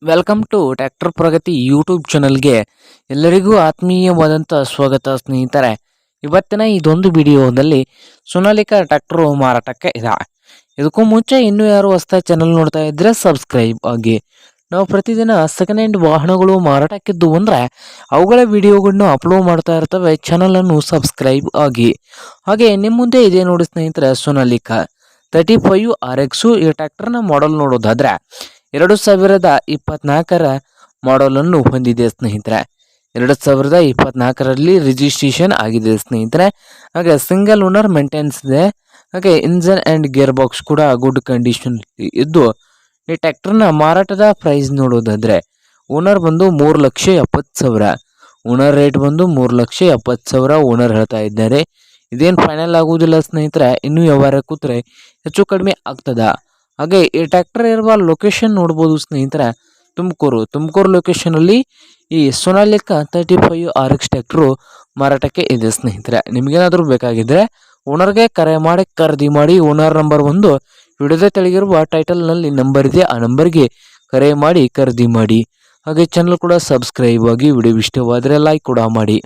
Welcome to tractor Pragati YouTube ಚಾನಲ್ಗೆ ಎಲ್ಲರಿಗೂ ಆತ್ಮೀಯವಾದಂಥ ಸ್ವಾಗತ ಸ್ನೇಹಿತರೆ. ಇವತ್ತಿನ ಇದೊಂದು ವಿಡಿಯೋದಲ್ಲಿ ಸೋನಾಲಿಕಾ ಟ್ರ್ಯಾಕ್ಟರ್ ಮಾರಾಟಕ್ಕೆ ಇದೆ. ಇದಕ್ಕೂ ಮುಂಚೆ ಇನ್ನೂ ಯಾರು ಹೊಸ ಚಾನಲ್ ನೋಡ್ತಾ ಇದ್ರೆ ಸಬ್ಸ್ಕ್ರೈಬ್ ಆಗಿ. ನಾವು ಪ್ರತಿದಿನ ಸೆಕೆಂಡ್ ಹ್ಯಾಂಡ್ ವಾಹನಗಳು ಮಾರಾಟಕ್ಕಿದ್ದು ಅಂದರೆ ಅವುಗಳ ವಿಡಿಯೋಗಳನ್ನು ಅಪ್ಲೋಡ್ ಮಾಡ್ತಾ ಇರ್ತವೆ. ಚಾನಲನ್ನು ಸಬ್ಸ್ಕ್ರೈಬ್ ಆಗಿ. ಹಾಗೆ ನಿಮ್ಮ ಮುಂದೆ ಇದೆ ನೋಡಿ ಸ್ನೇಹಿತರೆ, ಸೋನಾಲಿಕಾ 35 RX. ಈ ಟ್ರ್ಯಾಕ್ಟರ್ನ ಮಾಡೆಲ್ ನೋಡೋದಾದ್ರೆ 2024 ಮಾಡಲನ್ನು ಹೊಂದಿದೆ ಸ್ನೇಹಿತರೆ. 2024ರಲ್ಲಿ ರಿಜಿಸ್ಟ್ರೇಷನ್ ಆಗಿದೆ ಸ್ನೇಹಿತರೆ. ಹಾಗೆ ಸಿಂಗಲ್ ಓನರ್ ಮೇಂಟೆನೆನ್ಸ್ ಇದೆ. ಹಾಗೆ ಇಂಜನ್ ಆ್ಯಂಡ್ ಗೇರ್ ಬಾಕ್ಸ್ ಕೂಡ ಗುಡ್ ಕಂಡೀಷನ್ ಇದ್ದು, ಈ ಟ್ರ್ಯಾಕ್ಟರ್ನ ಮಾರಾಟದ ಪ್ರೈಸ್ ನೋಡೋದಾದ್ರೆ ಓನರ್ ಬಂದು 3,70,000. ಓನರ್ ರೇಟ್ ಬಂದು 3,70,000 ಓನರ್ ಹೇಳ್ತಾ ಇದ್ದಾರೆ. ಇದೇನು ಫೈನಲ್ ಆಗುವುದಿಲ್ಲ ಸ್ನೇಹಿತರೆ, ಇನ್ನೂ ವ್ಯವಹಾರ ಕೂತ್ರೆ ಹೆಚ್ಚು ಕಡಿಮೆ ಆಗ್ತದ. ಹಾಗೆ ಈ ಟ್ರ್ಯಾಕ್ಟರ್ ಇರುವ ಲೊಕೇಶನ್ ನೋಡ್ಬೋದು ಸ್ನೇಹಿತರೆ, ತುಮಕೂರು ಲೊಕೇಶನಲ್ಲಿ ಈ ಸೋನಾಲಿಕಾ 35 RX ಟ್ರ್ಯಾಕ್ಟರು ಮಾರಾಟಕ್ಕೆ ಇದೆ ಸ್ನೇಹಿತರೆ. ನಿಮಗೇನಾದರೂ ಬೇಕಾಗಿದ್ದರೆ ಓನರ್ಗೆ ಕರೆ ಮಾಡಿ ಖರೀದಿ ಮಾಡಿ. ಓನರ್ ನಂಬರ್ ಒಂದು ವಿಡಿಯೋದ ತೆಳಗಿರುವ ಟೈಟಲ್ನಲ್ಲಿ ನಂಬರ್ ಇದೆ, ಆ ನಂಬರ್ಗೆ ಕರೆ ಮಾಡಿ ಖರೀದಿ ಮಾಡಿ. ಹಾಗೆ ಚಾನಲ್ ಕೂಡ ಸಬ್ಸ್ಕ್ರೈಬ್ ಆಗಿ. ವಿಡಿಯೋ ಇಷ್ಟವಾದರೆ ಲೈಕ್ ಕೂಡ ಮಾಡಿ.